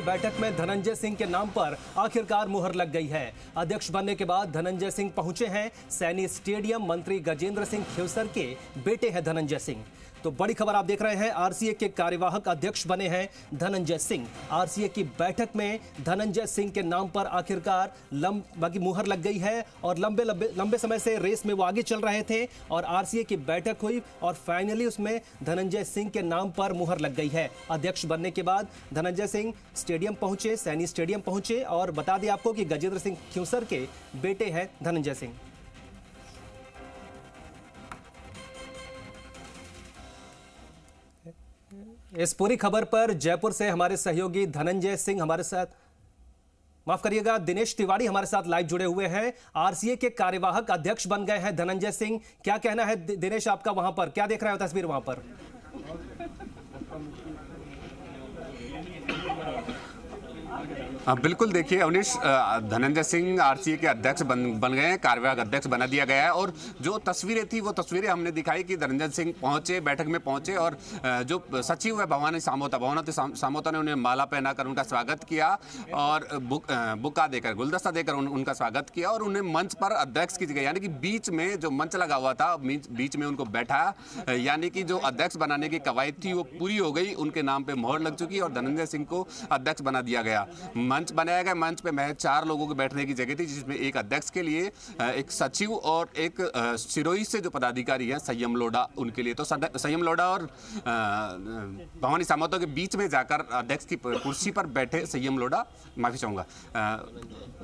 बैठक में धनंजय सिंह के नाम पर आखिरकार मुहर लग गई है। अध्यक्ष बनने के बाद धनंजय सिंह पहुंचे हैं सैनी स्टेडियम। मंत्री गजेंद्र सिंह खिवसर के बेटे हैं धनंजय सिंह। तो बड़ी खबर आप देख रहे हैं, आरसीए के कार्यवाहक अध्यक्ष बने हैं धनंजय सिंह। आरसीए की बैठक में धनंजय सिंह के नाम पर आखिरकार बाकी मुहर लग गई है और लंबे समय से रेस में वो आगे चल रहे थे और आरसीए की बैठक हुई और फाइनली उसमें धनंजय सिंह के नाम पर मुहर लग गई है। अध्यक्ष बनने के बाद धनंजय सिंह स्टेडियम पहुंचे, सैनी स्टेडियम पहुंचे और बता दें आपको कि गजेंद्र सिंह खिवसर के बेटे हैं धनंजय सिंह। इस पूरी खबर पर जयपुर से हमारे सहयोगी धनंजय सिंह हमारे साथ, माफ करिएगा, दिनेश तिवारी हमारे साथ लाइव जुड़े हुए हैं। आरसीए के कार्यवाहक अध्यक्ष बन गए हैं धनंजय सिंह। क्या कहना है दिनेश आपका, वहां पर क्या देख रहे हो तस्वीर वहां पर? बिल्कुल, देखिए अवनीश, धनंजय सिंह आरसीए के अध्यक्ष बन गए हैं, कार्यवाहक अध्यक्ष बना दिया गया है। और जो तस्वीरें थी वो तस्वीरें हमने दिखाई कि धनंजय सिंह पहुंचे, बैठक में पहुंचे और जो सचिव है भवानी सामोता ने उन्हें माला पहनाकर उनका स्वागत किया और बुक्का देकर, गुलदस्ता देकर उनका स्वागत किया और उन्हें मंच पर अध्यक्ष की जगह, यानी कि बीच में जो मंच लगा हुआ था बीच में उनको बैठाया, यानी कि जो अध्यक्ष बनाने की कवायद थी वो पूरी हो गई। उनके नाम पर मोहर लग चुकी और धनंजय सिंह को अध्यक्ष बना दिया गया। मंच बनाया गया, मंच पे महज 4 लोगों के बैठने की जगह थी, जिसमें एक अध्यक्ष के लिए, एक सचिव और एक सिरोही से जो पदाधिकारी हैं संयम लोढ़ा, उनके लिए। तो संयम लोढ़ा और भवानी सामोता के बीच में जाकर अध्यक्ष की कुर्सी पर बैठे संयम लोढ़ा, माफी चाहूंगा,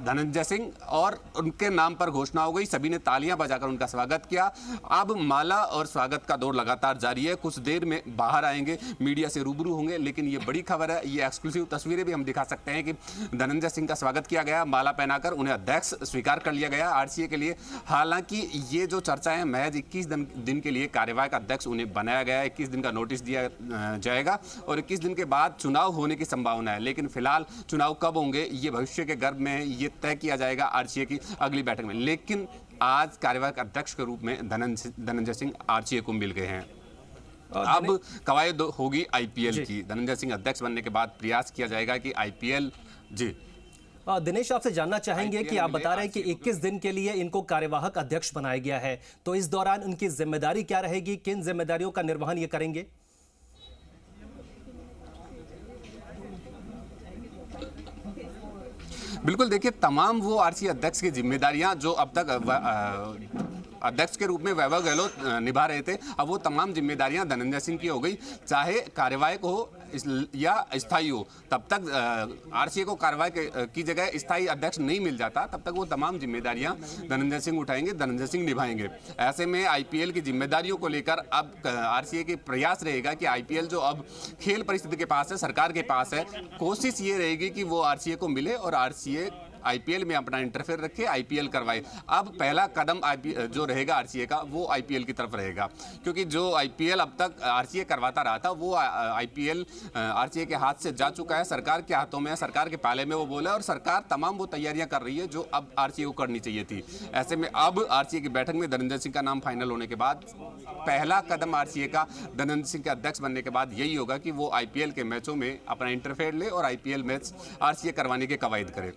धनंजय सिंह, और उनके नाम पर घोषणा हो गई। सभी ने तालियां बजाकर उनका स्वागत किया। अब माला और स्वागत का दौर लगातार जारी है। कुछ देर में बाहर आएंगे, मीडिया से रूबरू होंगे, लेकिन ये बड़ी खबर है, ये एक्सक्लूसिव तस्वीरें भी हम दिखा सकते हैं कि धनंजय सिंह का स्वागत किया गया, माला पहनाकर उन्हें अध्यक्ष स्वीकार कर लिया गया आरसीए के लिए। हालांकि ये जो चर्चा है, महज 21 दिन के लिए कार्यवाहक अध्यक्ष उन्हें बनाया गया है। 21 दिन का नोटिस दिया जाएगा और 21 दिन के बाद चुनाव होने की संभावना है। लेकिन फिलहाल चुनाव कब होंगे ये भविष्य के गर्भ में ये तय किया जाएगा आरसीए की अगली बैठक में। लेकिन आज कार्यवाहक अध्यक्ष के रूप में धनंजय सिंह आरसीए को मिल गए हैं। अब कवायद होगी आईपीएल की। धनंजय सिंह अध्यक्ष बनने के बाद प्रयास किया जाएगा कि आईपीएल, जी दिनेश आपसे जानना चाहेंगे कि आप बता रहे हैं कि 21 दिन के लिए इनको कार्यवाहक अध्यक्ष बनाया गया है, तो इस दौरान उनकी जिम्मेदारी क्या रहेगी, किन जिम्मेदारियों का निर्वहन ये करेंगे? बिल्कुल, देखिए तमाम वो आरसीए अध्यक्ष की जिम्मेदारियां जो अब तक अध्यक्ष के रूप में वैभव गहलोत निभा रहे थे, अब वो तमाम जिम्मेदारियां धनंजय सिंह की हो गई। चाहे कार्यवाहक हो या स्थायी हो, तब तक आरसीए को कार्यवाहक की जगह स्थायी अध्यक्ष नहीं मिल जाता, तब तक वो तमाम जिम्मेदारियां धनंजय सिंह उठाएंगे, धनंजय सिंह निभाएंगे। ऐसे में आईपीएल की जिम्मेदारियों को लेकर अब आरसीए के प्रयास रहेगा कि आईपीएल जो अब खेल परिषद के पास है, सरकार के पास है, कोशिश ये रहेगी कि वो आरसीए को मिले और आरसीए आईपीएल में अपना इंटरफेयर रखे, आईपीएल करवाए। अब पहला कदम जो रहेगा आरसीए का, वो आईपीएल की तरफ रहेगा, क्योंकि जो आईपीएल अब तक आरसीए करवाता रहा था, वो आईपीएल आरसीए के हाथ से जा चुका है, सरकार के हाथों में है, सरकार के पाले में वो बोला और सरकार तमाम वो तैयारियां कर रही है जो अब आरसीए को करनी चाहिए थी। ऐसे में अब आरसीए की बैठक में धनंजय सिंह का नाम फाइनल होने के बाद पहला कदम आरसीए का धनंजय सिंह के अध्यक्ष बनने के बाद यही होगा कि वो आईपीएल के मैचों में अपना इंटरफेयर ले और आईपीएल मैच आरसीए करवाने के कवायद करे।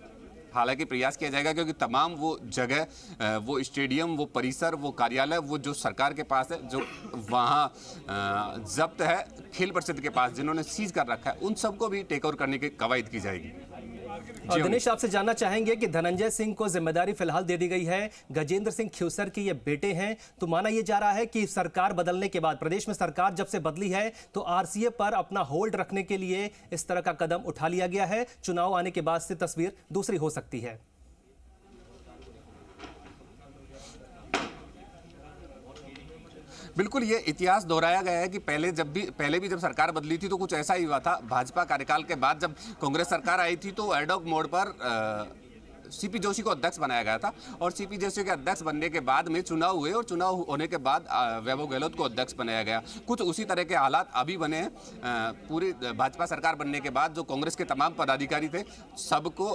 हालांकि प्रयास किया जाएगा, क्योंकि तमाम वो जगह, वो स्टेडियम, वो परिसर, वो कार्यालय, वो जो सरकार के पास है, जो वहाँ जब्त है खेल परिषद के पास, जिन्होंने सीज कर रखा है, उन सबको भी टेक ओवर करने की कवायद की जाएगी। और दिनेश आपसे जानना चाहेंगे कि धनंजय सिंह को जिम्मेदारी फिलहाल दे दी गई है, गजेंद्र सिंह खिवसर के ये बेटे हैं, तो माना यह जा रहा है कि सरकार बदलने के बाद, प्रदेश में सरकार जब से बदली है, तो आरसीए पर अपना होल्ड रखने के लिए इस तरह का कदम उठा लिया गया है। चुनाव आने के बाद से तस्वीर दूसरी हो सकती है। बिल्कुल, ये इतिहास दोहराया गया है कि पहले भी जब सरकार बदली थी तो कुछ ऐसा ही हुआ था। भाजपा कार्यकाल के बाद जब कांग्रेस सरकार आई थी तो एडॉक मोड पर सीपी जोशी को अध्यक्ष बनाया गया था और सीपी जोशी के अध्यक्ष बनने के बाद में चुनाव हुए और चुनाव होने के बाद वैभव गहलोत को अध्यक्ष बनाया गया। कुछ उसी तरह के हालात अभी बने हैं। पूरी भाजपा सरकार बनने के बाद जो कांग्रेस के तमाम पदाधिकारी थे सबको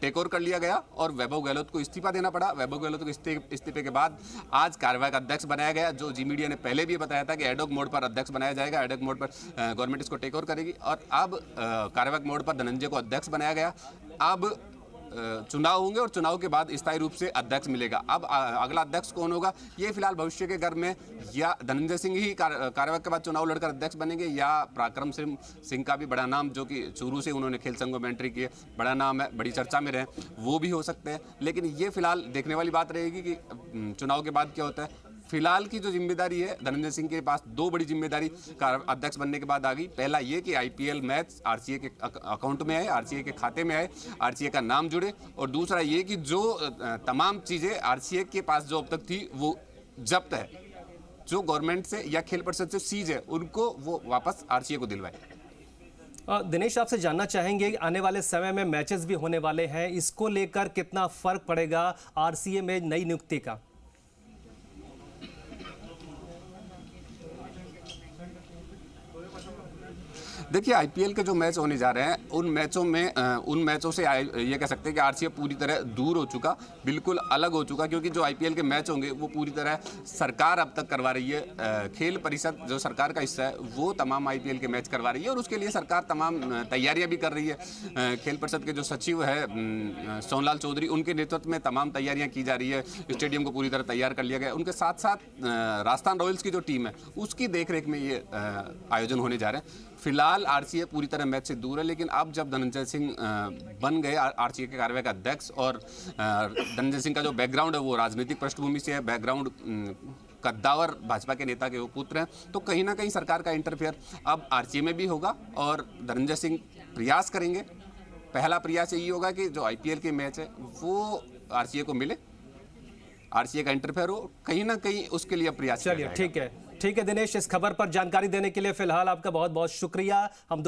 टेक ओवर कर लिया गया और वैभव गहलोत को इस्तीफा देना पड़ा। वैभव गहलोत को इस्तीफे के बाद आज कार्यवाहक अध्यक्ष बनाया गया, जो जी मीडिया ने पहले भी बताया था कि एडॉक मोड पर अध्यक्ष बनाया जाएगा, एडॉक मोड पर गवर्नमेंट इसको टेक ओवर करेगी और अब कार्यवाहक मोड पर धनंजय को अध्यक्ष बनाया गया। अब चुनाव होंगे और चुनाव के बाद स्थायी रूप से अध्यक्ष मिलेगा। अब अगला अध्यक्ष कौन होगा ये फिलहाल भविष्य के गर्भ में, या धनंजय सिंह ही कार्यवाहक के बाद चुनाव लड़कर अध्यक्ष बनेंगे या पराक्रम सिंह का भी बड़ा नाम, जो कि शुरू से उन्होंने खेल संघों में एंट्री की है, बड़ा नाम है, बड़ी चर्चा में रहे, वो भी हो सकते हैं। लेकिन ये फिलहाल देखने वाली बात रहेगी कि चुनाव के बाद क्या होता है। फिलहाल की जो जिम्मेदारी है धनंजय सिंह के पास, दो बड़ी जिम्मेदारी अध्यक्ष बनने के बाद आ गई। पहला ये कि आईपीएल मैच आरसीए के अकाउंट में आए, आरसीए के खाते में आए, आरसीए का नाम जुड़े, और दूसरा ये कि जो तमाम चीज़ें आरसीए के पास जो अब तक थी वो जब्त है, जो गवर्नमेंट से या खेल परिषद से सीज है, उनको वो वापस आरसीए को दिलवाए। दिनेश, आपसे जानना चाहेंगे आने वाले समय में मैचेस भी होने वाले हैं, इसको लेकर कितना फर्क पड़ेगा आरसीए में नई नियुक्ति का? देखिए, आईपीएल के जो मैच होने जा रहे हैं उन मैचों से ये कह सकते हैं कि आरसीए पूरी तरह दूर हो चुका, बिल्कुल अलग हो चुका, क्योंकि जो आईपीएल के मैच होंगे वो पूरी तरह सरकार अब तक करवा रही है। खेल परिषद जो सरकार का हिस्सा है वो तमाम आईपीएल के मैच करवा रही है और उसके लिए सरकार तमाम तैयारियां भी कर रही है। खेल परिषद के जो सचिव है सोनलाल चौधरी, उनके नेतृत्व में तमाम तैयारियां की जा रही है। स्टेडियम को पूरी तरह तैयार कर लिया गया। उनके साथ साथ राजस्थान रॉयल्स की जो टीम है उसकी देखरेख में ये आयोजन होने जा रहे हैं। फिलहाल आरसीए पूरी तरह मैच से दूर है, लेकिन अब जब धनंजय सिंह बन गए आरसीए के कार्यवाहक अध्यक्ष, और धनंजय सिंह का जो बैकग्राउंड है वो राजनीतिक पृष्ठभूमि से है, बैकग्राउंड कद्दावर भाजपा के नेता के वो पुत्र हैं, तो कहीं ना कहीं सरकार का इंटरफेयर अब आरसीए में भी होगा और धनंजय सिंह प्रयास करेंगे। पहला प्रयास यही होगा कि जो आईपीएल के मैच है वो आरसीए को मिले, आरसीए का इंटरफेयर हो, कहीं ना कहीं उसके लिए प्रयास। चलिए, ठीक है दिनेश, इस खबर पर जानकारी देने के लिए फिलहाल आपका बहुत बहुत शुक्रिया। हम